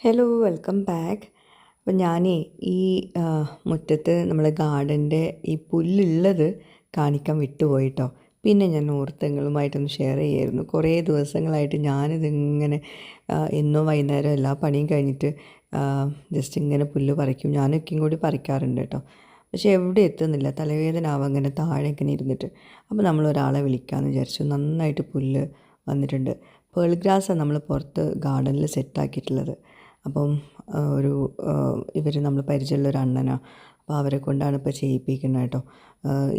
Hello welcome back. അപ്പം ഞാനേ ഈ മുറ്റത്ത് നമ്മളെ ഗാർഡൻ്റെ ഈ പുല്ലുള്ളത് കാണിക്കാൻ വിട്ടുപോയിട്ടോ. പിന്നെ ഞാൻ ഓർത്ത് നിങ്ങളുമായിട്ടൊന്ന് ഷെയർ ചെയ്യായിരുന്നു. കുറേ ദിവസങ്ങളായിട്ട് ഞാനിതിങ്ങനെ എന്നോ വൈകുന്നേരം എല്ലാ പണിയും കഴിഞ്ഞിട്ട് ജസ്റ്റ് ഇങ്ങനെ പുല്ല് പറിക്കും. ഞാനൊക്കെയും കൂടി പറിക്കാറുണ്ട് കേട്ടോ. പക്ഷേ എവിടെ എത്തുന്നില്ല, തലവേദന ആവും അങ്ങനെ താഴെ ഇങ്ങനെ ഇരുന്നിട്ട്. അപ്പോൾ നമ്മളൊരാളെ വിളിക്കാമെന്ന് വിചാരിച്ചു. നന്നായിട്ട് പുല്ല് വന്നിട്ടുണ്ട്. പേൾ ഗ്രാസാണ് നമ്മൾ പുറത്ത് ഗാർഡനിൽ സെറ്റാക്കിയിട്ടുള്ളത്. അപ്പം ഒരു ഇവർ നമ്മൾ പരിചയമുള്ള ഒരു അണ്ണനാണ്. അപ്പോൾ അവരെ കൊണ്ടാണ് ഇപ്പോൾ ചെയ്യിപ്പിക്കുന്നത് കേട്ടോ.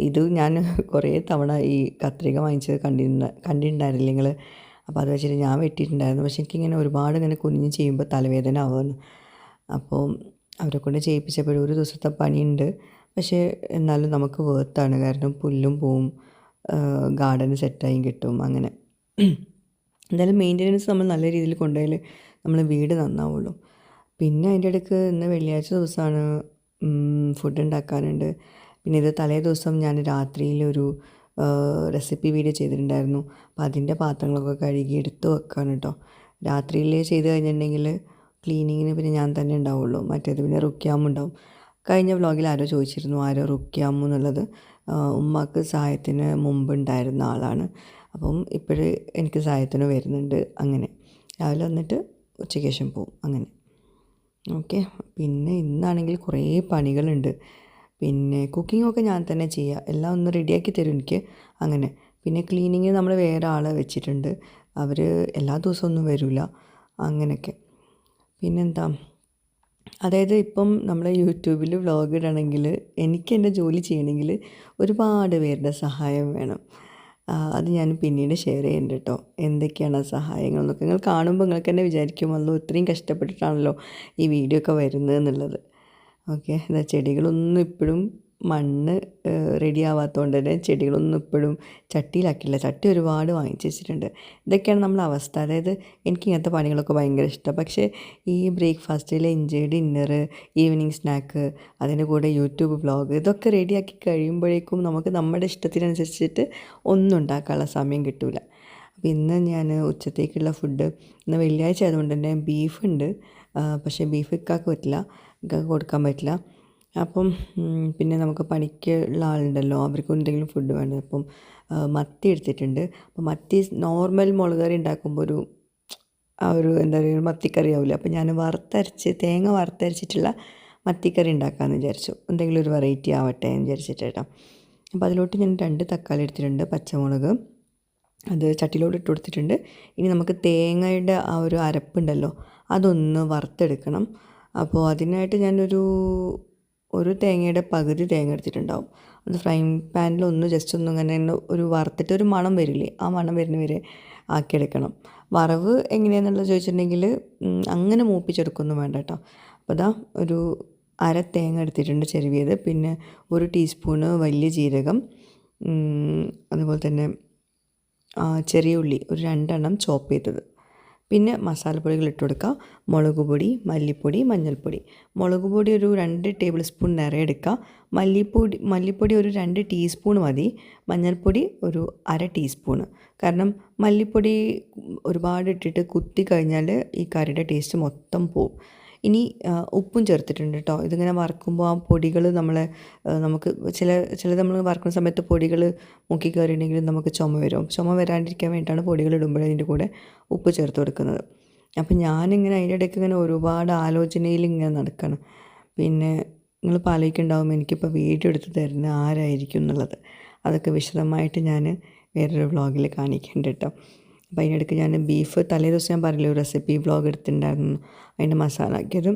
ഇത് ഞാൻ കുറേ തവണ ഈ കത്രിക വാങ്ങിച്ചത് കണ്ടിട്ടുണ്ടായിരുന്നില്ല നിങ്ങൾ. അപ്പോൾ അത് വെച്ചിട്ട് ഞാൻ വെട്ടിയിട്ടുണ്ടായിരുന്നു. പക്ഷേ എനിക്കിങ്ങനെ ഒരുപാട് ഇങ്ങനെ കുനിഞ്ഞ് ചെയ്യുമ്പോൾ തലവേദന ആവുമെന്ന്. അപ്പോൾ അവരെ കൊണ്ട് ചെയ്യിപ്പിച്ചപ്പോൾ ഒരു ദിവസത്തെ പണിയുണ്ട്. പക്ഷേ എന്നാലും നമുക്ക് വേർത്താണ്, കാരണം പുല്ലും പോവും, ഗാർഡൻ സെറ്റായും കിട്ടും. അങ്ങനെ എന്തായാലും മെയിൻ്റനൻസ് നമ്മൾ നല്ല രീതിയിൽ കൊണ്ടുപോയാൽ നമ്മളെ വീട് നന്നാവുള്ളൂ. പിന്നെ അതിൻ്റെ ഇടയ്ക്ക് ഇന്ന് വെള്ളിയാഴ്ച ദിവസമാണ്, ഫുഡ് ഉണ്ടാക്കാനുണ്ട്. പിന്നെ ഇത് തലേ ദിവസം ഞാൻ രാത്രിയിലൊരു റെസിപ്പി വീഡിയോ ചെയ്തിട്ടുണ്ടായിരുന്നു. അപ്പോൾ അതിൻ്റെ പാത്രങ്ങളൊക്കെ കഴുകി എടുത്ത് വെക്കാൻ കേട്ടോ. രാത്രിയിൽ ചെയ്ത് കഴിഞ്ഞിട്ടുണ്ടെങ്കിൽ ക്ലീനിങ്ങിന് പിന്നെ ഞാൻ തന്നെ ഉണ്ടാവുള്ളൂ. മറ്റേത് പിന്നെ റുക്കിയാമ്മ ഉണ്ടാവും. കഴിഞ്ഞ വ്ളോഗിൽ ആരോ ചോദിച്ചിരുന്നു ആരോ റുക്കിയാമ്മ എന്നുള്ളത്. ഉമ്മാക്ക് സഹായത്തിന് മുമ്പ് ഉണ്ടായിരുന്ന ആളാണ്. അപ്പം ഇപ്പോഴ് എനിക്ക് സഹായത്തിന് വരുന്നുണ്ട്. അങ്ങനെ രാവിലെ വന്നിട്ട് ഉച്ചയ്ക്ക് ശേഷം പോവും അങ്ങനെ. ഓക്കെ. പിന്നെ ഇന്നാണെങ്കിൽ കുറേ പണികളുണ്ട്. പിന്നെ കുക്കിങ്ങൊക്കെ ഞാൻ തന്നെ ചെയ്യുക, എല്ലാം ഒന്ന് റെഡിയാക്കി തരും എനിക്ക് അങ്ങനെ. പിന്നെ ക്ലീനിങ് നമ്മൾ വേറെ ആളെ വെച്ചിട്ടുണ്ട്. അവർ എല്ലാ ദിവസവും ഒന്നും വരില്ല അങ്ങനെയൊക്കെ. പിന്നെന്താ, അതായത് ഇപ്പം നമ്മൾ യൂട്യൂബിൽ വ്ളോഗ് ഇടണമെങ്കിൽ എനിക്ക് എൻ്റെ ജോലി ചെയ്യണമെങ്കിൽ ഒരുപാട് പേരുടെ സഹായം വേണം. അത് ഞാൻ പിന്നീട് ഷെയർ ചെയ്യുന്നുണ്ട് കേട്ടോ, എന്തൊക്കെയാണ് ആ സഹായങ്ങൾ എന്നൊക്കെ. നിങ്ങൾ കാണുമ്പോൾ നിങ്ങൾക്ക് തന്നെ വിചാരിക്കുമല്ലോ ഇത്രയും കഷ്ടപ്പെട്ടിട്ടാണല്ലോ ഈ വീഡിയോ ഒക്കെ വരുന്നത് എന്നുള്ളത്. ഓക്കെ. എന്താ ചെടികളൊന്നും ഇപ്പോഴും മണ്ണ് റെഡി ആവാത്തതുകൊണ്ട് തന്നെ ചെടികളൊന്നും ഇപ്പോഴും ചട്ടിയിലാക്കിയില്ല. ചട്ടി ഒരുപാട് വാങ്ങിച്ച് വെച്ചിട്ടുണ്ട്. ഇതൊക്കെയാണ് നമ്മളെ അവസ്ഥ. അതായത് എനിക്ക് ഇങ്ങനത്തെ പണികളൊക്കെ ഭയങ്കര ഇഷ്ടമാണ്. പക്ഷേ ഈ breakfast, lunch, dinner, evening snack, അതിൻ്റെ കൂടെ യൂട്യൂബ് വ്ളോഗ് ഇതൊക്കെ റെഡിയാക്കി കഴിയുമ്പോഴേക്കും നമുക്ക് നമ്മുടെ ഇഷ്ടത്തിനനുസരിച്ചിട്ട് ഒന്നും ഉണ്ടാക്കാനുള്ള സമയം കിട്ടില്ല. അപ്പോൾ ഇന്ന് ഞാൻ ഉച്ചത്തേക്കുള്ള ഫുഡ്, ഇന്ന് വെള്ളിയാഴ്ച ആയതുകൊണ്ട് തന്നെ ബീഫുണ്ട്. പക്ഷേ ബീഫ് ഇക്കാക്ക് പറ്റില്ല, ഇക്കാക്ക് കൊടുക്കാൻ പറ്റില്ല. അപ്പം പിന്നെ നമുക്ക് പണിക്കുള്ള ആളുണ്ടല്ലോ, അവർക്ക് എന്തെങ്കിലും ഫുഡ് വേണം. അപ്പം മത്തി എടുത്തിട്ടുണ്ട്. അപ്പം മത്തി നോർമൽ മുളക് കറി ഉണ്ടാക്കുമ്പോൾ ഒരു എന്താ പറയുക മത്തിക്കറി ആവില്ല. അപ്പം ഞാൻ തേങ്ങ വറുത്തരച്ചിട്ടുള്ള മത്തിക്കറി ഉണ്ടാക്കാമെന്ന് വിചാരിച്ചു. എന്തെങ്കിലും ഒരു വെറൈറ്റി ആവട്ടെ എന്ന് വിചാരിച്ചിട്ട് കേട്ടോ. അപ്പോൾ അതിലോട്ട് ഞാൻ 2 തക്കാളി എടുത്തിട്ടുണ്ട്, പച്ചമുളക് അത് ചട്ടിയിലോട്ട് ഇട്ട് കൊടുത്തിട്ടുണ്ട്. ഇനി നമുക്ക് തേങ്ങയുടെ ആ ഒരു അരപ്പുണ്ടല്ലോ അതൊന്ന് വറുത്തെടുക്കണം. അപ്പോൾ അതിനായിട്ട് ഒരു തേങ്ങയുടെ പകുതി തേങ്ങ എടുത്തിട്ടുണ്ടാവും. അത് ഫ്രൈങ് പാനിലൊന്ന് ജസ്റ്റ് ഇങ്ങനെ ഒരു വറുത്തിട്ട് ഒരു മണം വരില്ലേ, ആ മണം വരുന്ന വരെ ആക്കിയെടുക്കണം. വറവ് എങ്ങനെയാണെന്നുള്ളത് ചോദിച്ചിട്ടുണ്ടെങ്കിൽ അങ്ങനെ മൂപ്പിച്ചെടുക്കൊന്നും വേണ്ട കേട്ടോ. അപ്പോൾ അതാ ഒരു അര തേങ്ങ എടുത്തിട്ടുണ്ട് ചെരുവിയത്. പിന്നെ 1 ടീസ്പൂണ് വലിയ ജീരകം, അതുപോലെ തന്നെ ചെറിയ ഉള്ളി ഒരു 2 എണ്ണം ചോപ്പ് ചെയ്തത്. പിന്നെ മസാലപ്പൊടികൾ ഇട്ട് കൊടുക്കുക. മുളക് പൊടി, മല്ലിപ്പൊടി, മഞ്ഞൾപ്പൊടി. മുളക് പൊടി ഒരു 2 ടേബിൾ സ്പൂൺ നിറയെ എടുക്കുക. മല്ലിപ്പൊടി ഒരു 2 ടീസ്പൂൺ മതി. മഞ്ഞൾപ്പൊടി ഒരു അര ടീസ്പൂണ്. കാരണം മല്ലിപ്പൊടി ഒരുപാട് ഇട്ടിട്ട് കുത്തി കഴിഞ്ഞാൽ ഈ കറിയുടെ ടേസ്റ്റ് മൊത്തം പോവും. ഇനി ഉപ്പും ചേർത്തിട്ടുണ്ട് കേട്ടോ. ഇതിങ്ങനെ വറുക്കുമ്പോൾ ആ പൊടികൾ നമുക്ക് ചിലത് നമ്മൾ വറുക്കുന്ന സമയത്ത് പൊടികൾ മുക്കി കയറിയിട്ടുണ്ടെങ്കിൽ നമുക്ക് ചുമ വരും. ചുമ വരാണ്ടിരിക്കാൻ വേണ്ടിയിട്ടാണ് പൊടികൾ ഇടുമ്പോൾ അതിൻ്റെ കൂടെ ഉപ്പ് ചേർത്ത് കൊടുക്കുന്നത്. അപ്പം ഞാനിങ്ങനെ അതിൻ്റെ ഇടയ്ക്ക് ഇങ്ങനെ ഒരുപാട് ആലോചനയിൽ ഇങ്ങനെ നടക്കുകയാണ്. പിന്നെ നിങ്ങളിപ്പോൾ ആലോചിക്കുന്നുണ്ടാവും എനിക്കിപ്പോൾ വീഡിയോ എടുത്ത് തരുന്ന ആരായിരിക്കും എന്നുള്ളത്. അതൊക്കെ വിശദമായിട്ട് ഞാൻ വേറൊരു വ്ളോഗിൽ കാണിക്കുന്നുണ്ട് കേട്ടോ. അപ്പോൾ അതിനിടയ്ക്ക് ഞാൻ ബീഫ് തലേ ദിവസം ഞാൻ പറഞ്ഞില്ലേ ഒരു റെസിപ്പി വ്ളോഗ് എടുത്തിട്ടുണ്ടായിരുന്നു, അതിൻ്റെ മസാല ആക്കിയത്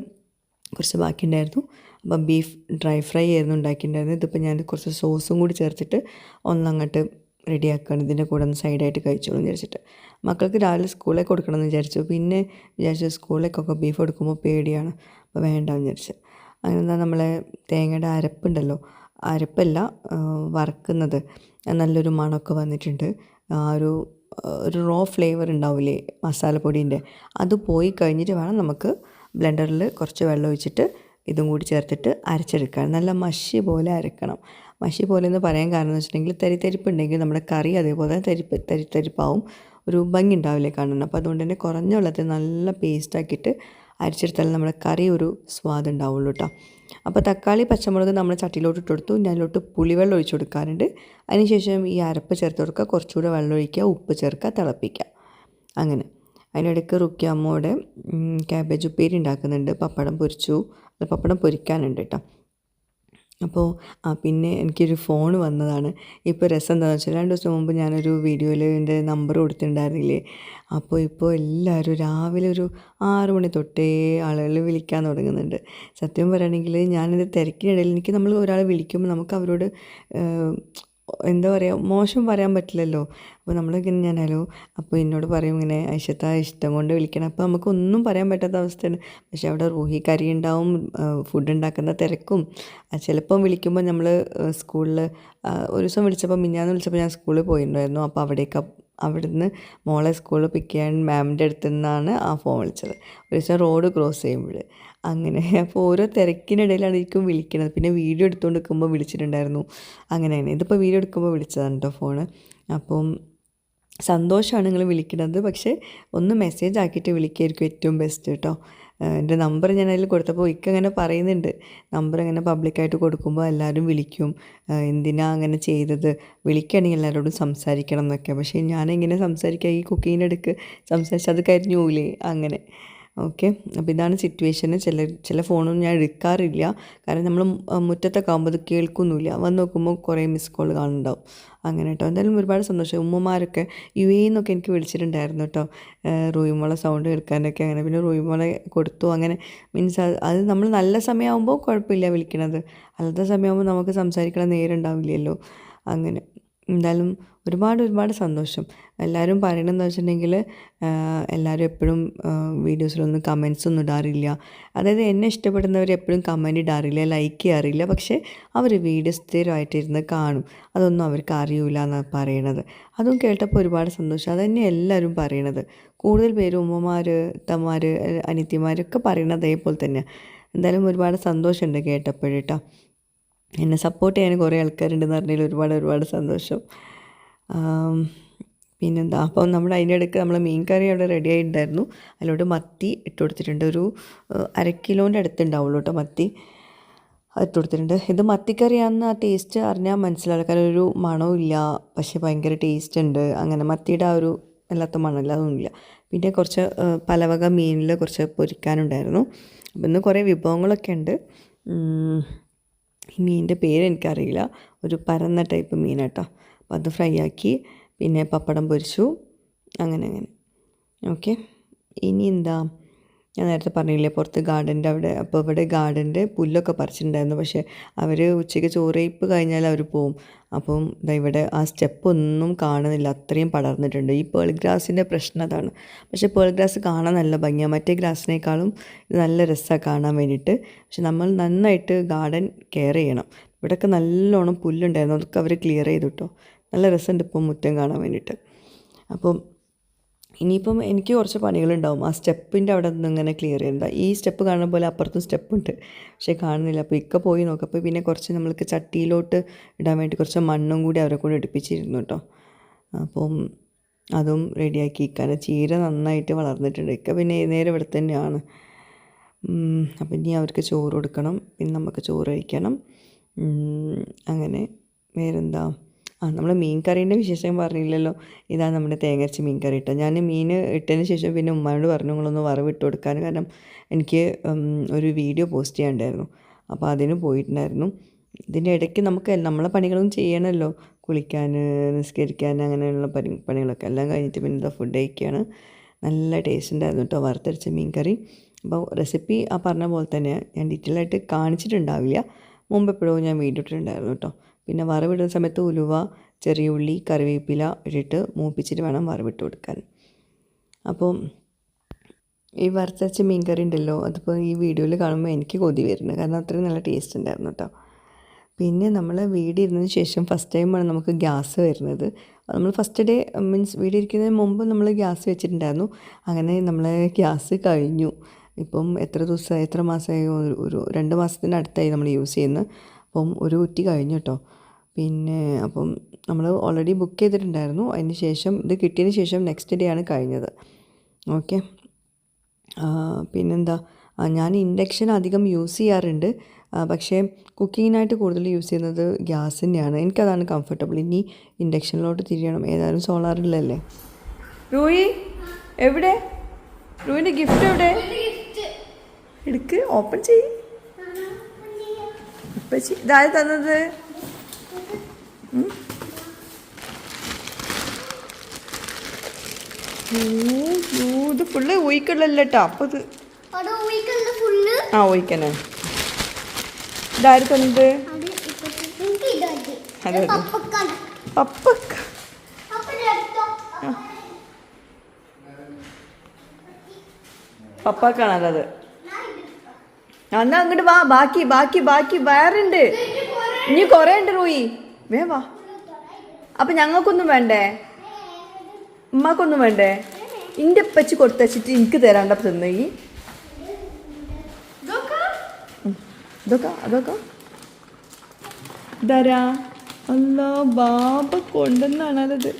കുറച്ച് ബാക്കിയുണ്ടായിരുന്നു. അപ്പം ബീഫ് ഡ്രൈ ഫ്രൈ ആയിരുന്നു ഉണ്ടാക്കിയിട്ടുണ്ടായിരുന്നത്. ഇതിപ്പോൾ ഞാൻ കുറച്ച് സോസും കൂടി ചേർത്തിട്ട് ഒന്നങ്ങോട്ട് റെഡിയാക്കുകയാണ്. ഇതിൻ്റെ കൂടെ ഒന്ന് സൈഡായിട്ട് കഴിച്ചോളൂ എന്ന് വിചാരിച്ചിട്ട്. മക്കൾക്ക് രാവിലെ സ്കൂളിൽ കൊടുക്കണമെന്ന് വിചാരിച്ചു. പിന്നെ വിചാരിച്ചു സ്കൂളിലേക്കൊക്കെ ബീഫ് കൊടുക്കുമ്പോൾ പേടിയാണ്, അപ്പോൾ വേണ്ടെന്ന് വിചാരിച്ചു. അങ്ങനെ എന്താ നമ്മളെ തേങ്ങയുടെ അരപ്പുണ്ടല്ലോ, അരപ്പല്ല വറുക്കുന്നത്, നല്ലൊരു മണമൊക്കെ വന്നിട്ടുണ്ട്. ഒരു റോ ഫ്ലേവർ ഉണ്ടാവില്ലേ മസാലപ്പൊടീൻ്റെ, അത് പോയി കഴിഞ്ഞിട്ട് വേണം നമുക്ക് ബ്ലെൻഡറിൽ കുറച്ച് വെള്ളം ഒഴിച്ചിട്ട് ഇതും കൂടി ചേർത്തിട്ട് അരച്ചെടുക്കാൻ. നല്ല മഷി പോലെ അരക്കണം. മഷി പോലെ എന്ന് പറയാൻ കാരണം എന്ന് വെച്ചിട്ടുണ്ടെങ്കിൽ തരിപ്പുണ്ടെങ്കിൽ നമ്മുടെ കറി അതേപോലെ തരിപ്പാവും, ഒരു ഭംഗി ഉണ്ടാവില്ലേ കാണുന്നത്. അപ്പോൾ അതുകൊണ്ട് തന്നെ കുറഞ്ഞ വെള്ളത്തിൽ നല്ല പേസ്റ്റാക്കിയിട്ട് അരിച്ചെടുത്താൽ നമ്മുടെ കറി ഒരു സ്വാദ് ഉണ്ടാവുള്ളൂ കേട്ടോ. അപ്പോൾ തക്കാളി പച്ചമുളക് നമ്മൾ ചട്ടിയിലോട്ട് ഇട്ട് കൊടുത്തു. ഞാൻ അതിലോട്ട് പുളിവെള്ളം ഒഴിച്ച് കൊടുക്കാറുണ്ട്. അതിനുശേഷം ഈ അരപ്പ് ചേർത്ത് കൊടുക്കുക, കുറച്ചുകൂടെ വെള്ളം ഒഴിക്കുക, ഉപ്പ് ചേർക്കുക, തിളപ്പിക്കുക. അങ്ങനെ അതിനിടയ്ക്ക് റുക്കിയ അമ്മയുടെ ക്യാബേജ് ഉപ്പേരി ഉണ്ടാക്കുന്നുണ്ട്. പപ്പടം പൊരിക്കാനുണ്ട് കേട്ടോ. അപ്പോൾ പിന്നെ എനിക്കൊരു ഫോൺ വന്നതാണ്. ഇപ്പോൾ രസം എന്താണെന്ന് വെച്ചാൽ 2 ദിവസം മുമ്പ് ഞാനൊരു വീഡിയോയിൽ എൻ്റെ നമ്പർ കൊടുത്തിട്ടുണ്ടായിരുന്നില്ലേ. ഇപ്പോൾ എല്ലാവരും രാവിലെ ഒരു 6 മണി തൊട്ടേ ആളുകൾ വിളിക്കാൻ തുടങ്ങുന്നുണ്ട്. സത്യം പറയുകയാണെങ്കിൽ ഞാനിത് തിരക്കിനിടയിൽ നമ്മൾ ഒരാളെ വിളിക്കുമ്പോൾ നമുക്ക് അവരോട് എന്താ പറയുക, മോശം പറയാൻ പറ്റില്ലല്ലോ. അപ്പോൾ നമ്മളിങ്ങനെ ഞാൻ ഹലോ, അപ്പോൾ എന്നോട് പറയും ഇങ്ങനെ ഐഷത്താ ഇഷ്ടം കൊണ്ട് വിളിക്കണം. അപ്പോൾ നമുക്കൊന്നും പറയാൻ പറ്റാത്ത അവസ്ഥയാണ്. പക്ഷേ അവിടെ റൂഹി കറി ഉണ്ടാവും, ഫുഡ് ഉണ്ടാക്കുന്ന തിരക്കും. ചിലപ്പം വിളിക്കുമ്പോൾ നമ്മൾ സ്കൂളിൽ ഒരു ദിവസം വിളിച്ചപ്പോൾ മിഞ്ഞാന്ന് വിളിച്ചപ്പോൾ ഞാൻ സ്കൂളിൽ പോയിട്ടുണ്ടായിരുന്നു. അപ്പോൾ അവിടുന്ന് മോളെ സ്കൂളിൽ പിക്ക് ചെയ്യാൻ മാമിൻ്റെ അടുത്തു നിന്നാണ് ആ ഫോൺ വിളിച്ചത്. ഒരു ദിവസം റോഡ് ക്രോസ് ചെയ്യുമ്പോൾ അങ്ങനെ. അപ്പോൾ ഓരോ തിരക്കിനിടയിലാണ് എനിക്കും വിളിക്കുന്നത്. പിന്നെ വീഡിയോ എടുത്തുകൊണ്ട് നിൽക്കുമ്പോൾ വിളിച്ചിട്ടുണ്ടായിരുന്നു. അങ്ങനെയാണ്. ഇതിപ്പോൾ വീഡിയോ എടുക്കുമ്പോൾ വിളിച്ചതാണ് കേട്ടോ ഫോണ്. അപ്പം സന്തോഷമാണ് നിങ്ങൾ വിളിക്കുന്നത്. പക്ഷേ ഒന്ന് മെസ്സേജ് ആക്കിയിട്ട് വിളിക്കുകയായിരിക്കും ഏറ്റവും ബെസ്റ്റ് കേട്ടോ. എൻ്റെ നമ്പർ ഞാൻ അതിൽ കൊടുത്തപ്പോൾ ഇങ്ങനെ പറയുന്നുണ്ട്, നമ്പർ ഇങ്ങനെ പബ്ലിക്കായിട്ട് കൊടുക്കുമ്പോൾ എല്ലാവരും വിളിക്കും, എന്തിനാ അങ്ങനെ ചെയ്തത്, വിളിക്കുകയാണെങ്കിൽ എല്ലാവരോടും സംസാരിക്കണം എന്നൊക്കെ. പക്ഷേ ഞാനെങ്ങനെ സംസാരിക്കുക, ഈ കുക്കിങ്ങിൻ്റെ ഇടയ്ക്ക് സംസാരിച്ച് അത് കരിഞ്ഞു പോവില്ലേ അങ്ങനെ. ഓക്കെ, അപ്പോൾ ഇതാണ് സിറ്റുവേഷന്. ചില ഫോണൊന്നും ഞാൻ എടുക്കാറില്ല, കാരണം നമ്മൾ മുറ്റത്തൊക്കെ ആകുമ്പോൾ അത് കേൾക്കുന്നില്ല. വന്ന് നോക്കുമ്പോൾ കുറേ മിസ് കോൾ കാണുന്നുണ്ടാവും. അങ്ങനെ കേട്ടോ. എന്തായാലും ഒരുപാട് സന്തോഷം. ഉമ്മമാരൊക്കെ UAE നിന്നൊക്കെ എനിക്ക് വിളിച്ചിട്ടുണ്ടായിരുന്നു കേട്ടോ, റൂയിമോളെ സൗണ്ട് കേൾക്കാനൊക്കെ. അങ്ങനെ പിന്നെ റൂയിമോളെ കൊടുത്തു. അങ്ങനെ മീൻസ് അത് നമ്മൾ നല്ല സമയമാകുമ്പോൾ കുഴപ്പമില്ല വിളിക്കണത്, അല്ലാത്ത സമയമാകുമ്പോൾ നമുക്ക് സംസാരിക്കണം നേരമുണ്ടാവില്ലല്ലോ. അങ്ങനെ എന്തായാലും ഒരുപാട് സന്തോഷം. എല്ലാവരും പറയണമെന്ന് വെച്ചിട്ടുണ്ടെങ്കിൽ എല്ലാവരും എപ്പോഴും വീഡിയോസിലൊന്നും കമൻസ് ഒന്നും ഇടാറില്ല. അതായത് എന്നെ ഇഷ്ടപ്പെടുന്നവർ എപ്പോഴും കമൻറ്റ് ഇടാറില്ല, ലൈക്ക് ചെയ്യാറില്ല. പക്ഷേ അവർ വീഡിയോസ് സ്ഥിരമായിട്ടിരുന്ന് കാണും. അതൊന്നും അവർക്ക് അറിയില്ല എന്നാണ് പറയണത്. അതും കേട്ടപ്പോൾ ഒരുപാട് സന്തോഷം. അതുതന്നെ എല്ലാവരും പറയണത്. കൂടുതൽ പേര് ഉമ്മമാർ, അത്തമാർ, അനിയത്തിമാരൊക്കെ പറയണത് അതേപോലെ തന്നെയാണ്. എന്തായാലും ഒരുപാട് സന്തോഷമുണ്ട് കേട്ടപ്പോഴേട്ടോ. എന്നെ സപ്പോർട്ട് ചെയ്യാൻ കുറേ ആൾക്കാരുണ്ടെന്ന് പറഞ്ഞതിൽ ഒരുപാട് സന്തോഷം. പിന്നെന്താ, അപ്പം നമ്മൾ അതിൻ്റെ ഇടയ്ക്ക് നമ്മൾ മീൻ കറി അവിടെ റെഡി ആയിട്ടുണ്ടായിരുന്നു. അതിലോട്ട് മത്തി ഇട്ട് കൊടുത്തിട്ടുണ്ട്. ഒരു 1/2 കിലോൻ്റെ അടുത്തുണ്ടാവുള്ളൂ കേട്ടോ മത്തി ഇട്ട് കൊടുത്തിട്ടുണ്ട്. ഇത് മത്തിക്കറിയാണെന്ന് ആ ടേസ്റ്റ് അറിഞ്ഞാൽ മനസ്സിലാവില്ല, കാരണം ഒരു മണവും ഇല്ല, പക്ഷേ ഭയങ്കര ടേസ്റ്റ് ഉണ്ട്. അങ്ങനെ മത്തിയുടെ ആ ഒരു അല്ലാത്ത മണമില്ല, അതൊന്നുമില്ല. പിന്നെ കുറച്ച് പലവക മീനിൽ കുറച്ച് പൊരിക്കാനുണ്ടായിരുന്നു. അപ്പം ഇന്ന് കുറേ വിഭവങ്ങളൊക്കെ ഉണ്ട്. ഈ മീനിൻ്റെ പേര് എനിക്കറിയില്ല, ഒരു പരന്ന ടൈപ്പ് മീനാട്ടോ. അപ്പോൾ അത് ഫ്രൈ ആക്കി, പിന്നെ പപ്പടം പൊരിച്ചു, അങ്ങനെ. ഓക്കെ, ഇനി എന്താ, ഞാൻ നേരത്തെ പറഞ്ഞില്ലേ പുറത്ത് ഗാർഡൻ്റെ അവിടെ. അപ്പോൾ ഇവിടെ ഗാർഡൻ്റെ പുല്ലൊക്കെ പറിച്ചിട്ടുണ്ടായിരുന്നു. പക്ഷേ അവർ ഉച്ചയ്ക്ക് ചോറയിപ്പ് കഴിഞ്ഞാൽ അവർ പോവും. അപ്പം ഇവിടെ ആ സ്റ്റെപ്പൊന്നും കാണുന്നില്ല, അത്രയും പടർന്നിട്ടുണ്ട്. ഈ പേൾ ഗ്രാസിൻ്റെ പ്രശ്നം അതാണ്. പക്ഷേ പേൾ ഗ്രാസ് കാണാൻ നല്ല ഭംഗിയാണ്, മറ്റേ ഗ്രാസിനേക്കാളും ഇത് നല്ല രസമാണ് കാണാൻ വേണ്ടിയിട്ട്. പക്ഷെ നമ്മൾ നന്നായിട്ട് ഗാർഡൻ കെയർ ചെയ്യണം. ഇവിടെയൊക്കെ നല്ലോണം പുല്ലുണ്ടായിരുന്നു, അതൊക്കെ അവർ ക്ലിയർ ചെയ്തു കേട്ടോ. നല്ല രസമുണ്ട് ഇപ്പം മുറ്റം കാണാൻ വേണ്ടിയിട്ട്. അപ്പം ഇനിയിപ്പം എനിക്ക് കുറച്ച് പണികളുണ്ടാവും. ആ സ്റ്റെപ്പിൻ്റെ അവിടെ നിന്ന് ഇങ്ങനെ ക്ലിയർ ചെയ്യണ്ട. ഈ സ്റ്റെപ്പ് കാണുന്ന പോലെ അപ്പുറത്തും സ്റ്റെപ്പുണ്ട്, പക്ഷേ കാണുന്നില്ല. അപ്പോൾ പോയി നോക്കാം. അപ്പോൾ പിന്നെ കുറച്ച് നമ്മൾക്ക് ചട്ടിയിലോട്ട് ഇടാൻ വേണ്ടി കുറച്ച് മണ്ണും കൂടി അവരെ കൂടെ എടുപ്പിച്ചിരുന്നു കേട്ടോ. അപ്പം അതും റെഡിയാക്കി. കാരണം ചീര നന്നായിട്ട് വളർന്നിട്ടുണ്ട്. പിന്നെ നേരെ ഇവിടെ തന്നെയാണ്. അപ്പം ഇനി അവർക്ക് ചോറ് കൊടുക്കണം, പിന്നെ നമുക്ക് ചോറ് കഴിക്കണം. അങ്ങനെ വേറെന്താ, നമ്മൾ മീൻ കറീൻ്റെ വിശേഷം പറഞ്ഞില്ലല്ലോ. ഇതാണ് നമ്മുടെ തേങ്ങരച്ച മീൻ കറി ഇട്ടോ. ഞാൻ മീൻ ഇട്ടതിന് ശേഷം പിന്നെ ഉമ്മാനോട് പറഞ്ഞു നിങ്ങളൊന്ന് വറവിട്ട് കൊടുക്കാൻ, കാരണം എനിക്ക് ഒരു വീഡിയോ പോസ്റ്റ് ചെയ്യാനുണ്ടായിരുന്നു. അപ്പോൾ അതിന് പോയിട്ടുണ്ടായിരുന്നു. ഇതിൻ്റെ ഇടയ്ക്ക് നമ്മളെ പണികളും ചെയ്യണമല്ലോ, കുളിക്കാൻ, നിസ്കരിക്കാൻ, അങ്ങനെയുള്ള പണികളൊക്കെ എല്ലാം കഴിഞ്ഞിട്ട് പിന്നെ എന്താ ഫുഡ് കഴിക്കുകയാണ്. നല്ല ടേസ്റ്റ് ഉണ്ടായിരുന്നു കേട്ടോ വറുത്തരച്ച മീൻ കറി. അപ്പോൾ റെസിപ്പി ആ പറഞ്ഞ പോലെ തന്നെ ഞാൻ ഡീറ്റെയിൽ ആയിട്ട് കാണിച്ചിട്ടുണ്ടാവില്ല, മുമ്പ് എപ്പോഴോ ഞാൻ വീഡിയോ ഇട്ടിട്ടുണ്ടായിരുന്നു കേട്ടോ. പിന്നെ വറവിടുന്ന സമയത്ത് ഉലുവ, ചെറിയ ഉള്ളി, കറിവേപ്പില ഇട്ടിട്ട് മൂപ്പിച്ചിട്ട് വേണം വറവിട്ട് കൊടുക്കാൻ. അപ്പോൾ ഈ വറുത്തരച്ച മീൻ കറി ഉണ്ടല്ലോ, അതിപ്പോൾ ഈ വീഡിയോയിൽ കാണുമ്പോൾ എനിക്ക് കൊതി വരുന്നത്, കാരണം അത്രയും നല്ല ടേസ്റ്റ് ഉണ്ടായിരുന്നു കേട്ടോ. പിന്നെ നമ്മൾ വീടിരുന്നതിന് ശേഷം ഫസ്റ്റ് ടൈമാണ് നമുക്ക് ഗ്യാസ് വരുന്നത്. നമ്മൾ ഫസ്റ്റ് ഡേ മീൻസ് വീടിരിക്കുന്നതിന് മുമ്പ് നമ്മൾ ഗ്യാസ് വെച്ചിട്ടുണ്ടായിരുന്നു. അങ്ങനെ നമ്മൾ ഗ്യാസ് കഴിഞ്ഞു. ഇപ്പം എത്ര മാസമായി, ഒരു 2 മാസത്തിനടുത്തായി നമ്മൾ യൂസ് ചെയ്യുന്നത്. അപ്പം ഒരു കുറ്റി കഴിഞ്ഞു കേട്ടോ. പിന്നെ അപ്പം നമ്മൾ ഓൾറെഡി ബുക്ക് ചെയ്തിട്ടുണ്ടായിരുന്നു. അതിന് ശേഷം ഇത് കിട്ടിയതിന് ശേഷം നെക്സ്റ്റ് ഡേ ആണ് കഴിഞ്ഞത്. ഓക്കെ, പിന്നെന്താ, ഞാൻ ഇൻഡക്ഷൻ അധികം യൂസ് ചെയ്യാറുണ്ട്. പക്ഷേ കുക്കിങ്ങിനായിട്ട് കൂടുതൽ യൂസ് ചെയ്യുന്നത് ഗ്യാസ് തന്നെയാണ്. എനിക്കതാണ് കംഫർട്ടബിൾ. ഇനി ഇൻഡക്ഷനിലോട്ട് തിരിയണം. ഏതായാലും സോളാറിലല്ലേ. റൂയി എവിടെ? റൂയിൻ്റെ ഗിഫ്റ്റ് എവിടെ? എടുക്ക്, ഓപ്പൺ ചെയ്യ്. ഇതാര് തന്നത്? ഇത് ഫുള്ള് ഊയിക്കള്ളല്ലോ കേട്ടോ. അപ്പോൾ ഇത് ഊയിക്കണേ. ഇതാര് തന്നത്? അതെ പപ്പക്ക. പപ്പാക്കാണല്ലത്. എന്നാ അങ്ങോട്ട് വാ, ബാക്കി ബാക്കി ബാക്കി വേറുണ്ട്. ഇനി കുറേ ഉണ്ട് റൂയി, വാ. അപ്പം ഞങ്ങൾക്കൊന്നും വേണ്ടേ? ഉമ്മാക്കൊന്നും വേണ്ടേ? ഇന്റെ പച്ചി കൊടുത്തച്ചിട്ട് എനിക്ക് തരാണ്ട തിന്ന്. ഈ അതൊക്കെ ഇതാരാ? അല്ല, ബാബ കൊണ്ടെന്നാണത്.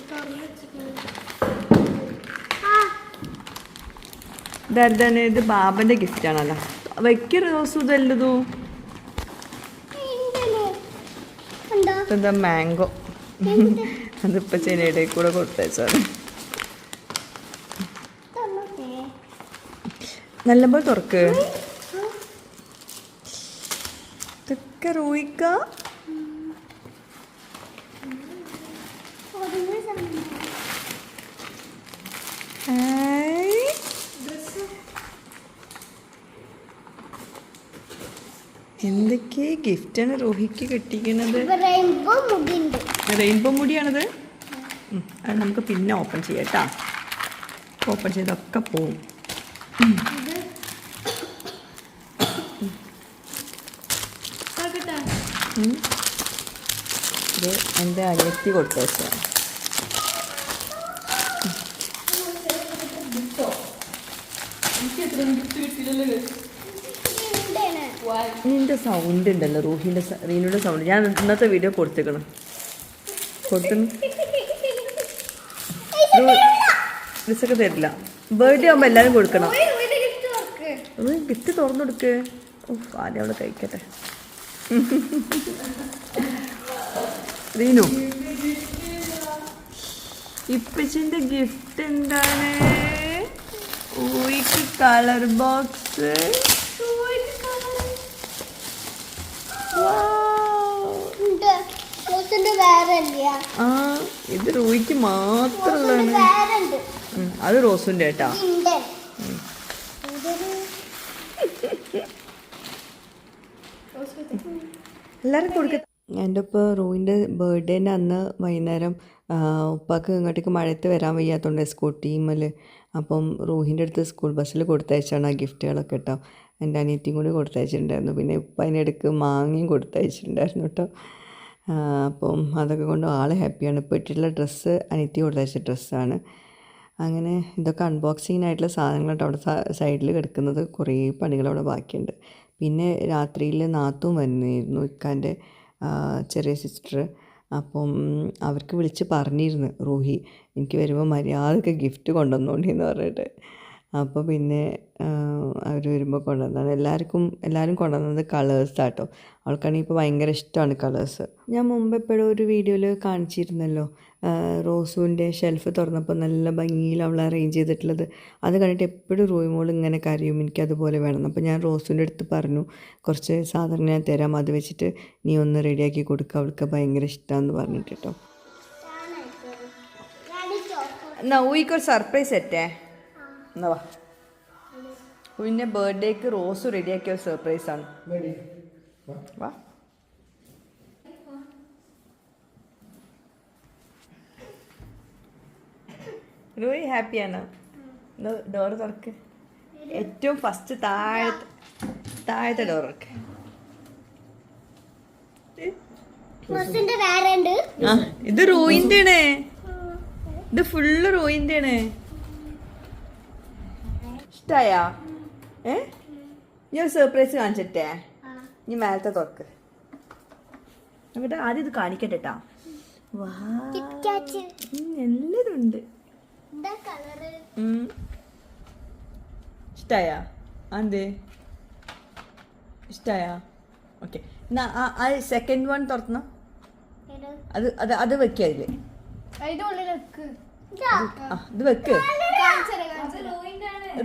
ഇതാരതാണ്? ഇത് ബാബന്റെ ഗിഫ്റ്റ് ആണല്ലോ. വെക്ക റോസും ഇതല്ലതോ. എന്താ മാംഗോ. അതിപ്പോ ചെന്നൈയുടെ കൂടെ കൊടുത്തേച്ചാണ്. നല്ലപോലെ തുറക്ക്. ഇതൊക്കെ റോയിക്ക. എന്തൊക്കെ ഗിഫ്റ്റാണ് റോഹിക്ക് കിട്ടിക്കുന്നത്. റെയിൻബോ മുടിയാണത്. അത് നമുക്ക് പിന്നെ ഓപ്പൺ ചെയ്യാം കേട്ടോ. ഓപ്പൺ ചെയ്തൊക്കെ പോവും. ഇത് എൻ്റെ അനിയത്തി കൊടുത്തു വെച്ചാണ്. നിന്റെ സൗണ്ട് ഉണ്ടല്ലോ, റീനുടെ സൗണ്ട്. ഞാൻ ഇന്നത്തെ വീഡിയോ കൊടുത്തേക്കണം. ഡ്രസ്സൊക്കെ തരില്ല. ബർത്ത്ഡേ ആകുമ്പോൾ എല്ലാവരും കൊടുക്കണം. ഗിഫ്റ്റ് തുറന്നു കൊടുക്ക്. ആദ്യം അവിടെ കഴിക്കട്ടെ. റീനു, ഇപ്പച്ചിന്റെ ഗിഫ്റ്റ് എന്താണ്? ഊയിക്ക് കളർ ബോക്സ്. ഇത് റൂയിക്ക് മാത്രമുള്ളതാണ്. അത് റോസുന്റെ കേട്ടാ. എല്ലാവരും കൊടുക്ക. എൻ്റെ ഇപ്പോൾ റൂയിൻ്റെ ബർത്ത്ഡേൻ്റെ അന്ന് വൈകുന്നേരം ഉപ്പാക്ക് ഇങ്ങോട്ടേക്ക് മഴയത്ത് വരാൻ വയ്യാത്തതുകൊണ്ട് സ്കൂട്ടിമേൽ, അപ്പം റൂഹിൻ്റെ അടുത്ത് സ്കൂൾ ബസ്സിൽ കൊടുത്തയച്ചാണ് ആ ഗിഫ്റ്റുകളൊക്കെ കേട്ടോ. എൻ്റെ അനിയത്തിയും കൂടി കൊടുത്തയച്ചിട്ടുണ്ടായിരുന്നു. പിന്നെ ഉപ്പ അതിനിടയ്ക്ക് മാങ്ങയും കൊടുത്തയച്ചിട്ടുണ്ടായിരുന്നു കേട്ടോ. അപ്പം അതൊക്കെ കൊണ്ട് ആൾ ഹാപ്പിയാണ്. ഇപ്പോൾ ഇട്ടിട്ടുള്ള ഡ്രസ്സ് അനിയത്തി കൊടുത്തയച്ച ഡ്രസ്സാണ്. അങ്ങനെ ഇതൊക്കെ അൺബോക്സിങ്ങിനായിട്ടുള്ള സാധനങ്ങളായിട്ട് അവിടെ സൈഡിൽ കിടക്കുന്നത്. കുറേ പണികളവിടെ ബാക്കിയുണ്ട്. പിന്നെ രാത്രിയിൽ നാത്തും വന്നിരുന്നു, ഇക്കാൻ്റെ ചെറിയ സിസ്റ്റർ. അപ്പം അവർക്ക് വിളിച്ച് പറഞ്ഞിരുന്നു റൂഹി എനിക്ക് വരുമ്പോൾ മര്യാദക്ക് ഗിഫ്റ്റ് കൊണ്ടുവന്നോണ്ടിന്ന് പറഞ്ഞിട്ട്. അപ്പോൾ പിന്നെ അവർ വരുമ്പോൾ കൊണ്ടുവന്നതാണ്. എല്ലാവരും കൊണ്ടുവന്നത് കളേഴ്സാട്ടോ. അവൾക്കാണെങ്കിൽ ഇപ്പോൾ ഭയങ്കര ഇഷ്ടമാണ് കളേഴ്സ്. ഞാൻ മുമ്പ് എപ്പോഴും ഒരു വീഡിയോയിൽ കാണിച്ചിരുന്നല്ലോ, റോസുവിൻ്റെ ഷെൽഫ് തുറന്നപ്പോൾ നല്ല ഭംഗിയിൽ അവൾ അറേഞ്ച് ചെയ്തിട്ടുള്ളത്. അത് കണ്ടിട്ട് എപ്പോഴും റൂയി മോൾ ഇങ്ങനെ കരയും, എനിക്കതുപോലെ വേണം. അപ്പോൾ ഞാൻ റോസുവിൻ്റെ അടുത്ത് പറഞ്ഞു, കുറച്ച് സാധനം ഞാൻ തരാം, അത് വെച്ചിട്ട് നീ ഒന്ന് റെഡിയാക്കി കൊടുക്കുക, അവൾക്ക് ഭയങ്കര ഇഷ്ടമാണെന്ന് പറഞ്ഞിട്ട് കേട്ടോ. എന്നാ ഊയിക്കൊരു സർപ്രൈസ് സെറ്റേ. എന്നാ വാ, പിന്നെ ബർത്ത്ഡേക്ക് റോസ് റെഡിയാക്കിയ ഒരു സർപ്രൈസാണ്. വാ, റൂയി ഹാപ്പിയാണ്. ഡോറ് തുറക്ക്. ഏറ്റവും ഫസ്റ്റ് താഴത്തെ ഡോർ തുറക്ക്. ഇത് റൂയിൻ്റെ ആണ്. ഇത് ഫുള്ള് റൂയിൻ്റെ ആണ്. ഇഷ്ടായാ? ഞാൻ സർപ്രൈസ് കാണിച്ചിട്ടേ. നീ മേലത്തെ തുറക്ക്. എന്നിട്ട് ആദ്യം ഇത് കാണിക്കട്ടെ കേട്ടാ. വാ, എല്ലാതും ഉണ്ട്. ഇഷ്ടായ അതെ ഇഷ്ടായ ഓക്കെ എന്നാ ആ സെക്കൻഡ് വൺ തുറന്നു അത് അത് അത് വെക്കുക അതില് ഇത് വെക്ക്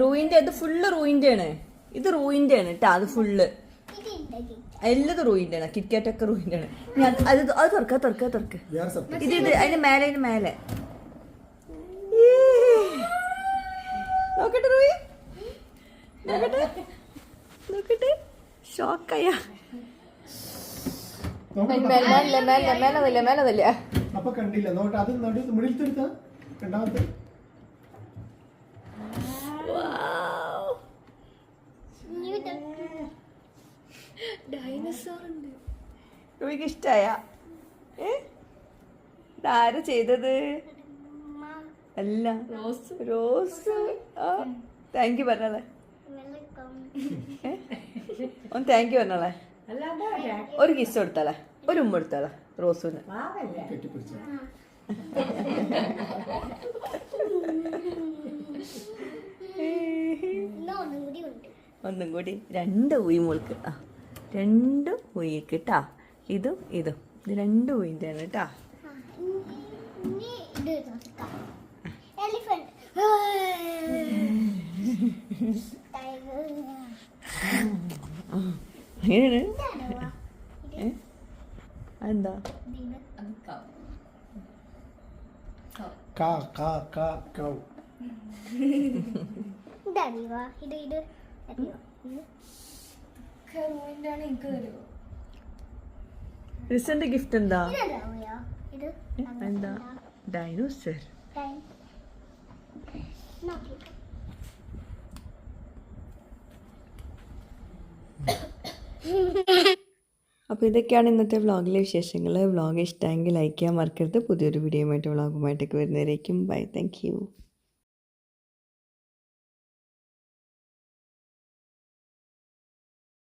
റൂയിന്റെ ഇത് ഫുള്ള് റൂയിന്റെ ആണ് ഇത് റൂയിന്റെ ആണ് കേട്ടാ അത് ഫുള്ള് എല്ലതും റൂയിന്റെ ആണ് കിറ്റ്കാറ്റൊക്കെ റൂയിന്റെ ആണ് ഞാൻ അത് അത് തുറക്ക തുറക്ക തുറക്ക് ഇത് ഇത് അതിന് മേലെ നോക്കട്ടെ റൂയി നോക്കട്ടെ ഷോക്കായ മേലതല്ല അപ്പൊ കണ്ടില്ല നോട്ട് അത് മുടിയിലെടുത്ത രണ്ടാമത്തെ ഡൈനസോർ ഉണ്ട് റൂയിക്ക് ഇഷ്ടായ ഇതാരാ ചെയ്തത് അല്ല റോസ് താങ്ക് യു പറഞ്ഞോളെ ഒന്ന് താങ്ക് യു പറഞ്ഞോളെ ഒരു കിസ് കൊടുത്താളെ ഒരു ഉമ്മ കൊടുത്താളെ റോസിന് കെട്ടിപ്പിടിച്ച ഒന്നും കൂടി രണ്ട് ഊയി മോൾക്ക് ആ രണ്ട് ഊയിക്ക് കേട്ടാ ഇതും ഇത് രണ്ട് ഊയിൻ്റെ ആണ് കേട്ടാ അങ്ങനെയാണ് എന്താ കൗ റിസന്റെ ഗിഫ്റ്റ് എന്താ എന്താ ഡൈനോസർ അപ്പോൾ ഇതൊക്കെയാണ് ഇന്നത്തെ വ്ളോഗിലെ വിശേഷങ്ങൾ. വ്ളോഗ് ഇഷ്ടമെങ്കിൽ ലൈക്ക് ചെയ്യാൻ മറക്കരുത്. പുതിയൊരു വീഡിയോയുമായിട്ട് വ്ളോഗുമായിട്ടൊക്കെ വരുന്നവരേക്കും ബൈ. Thank you.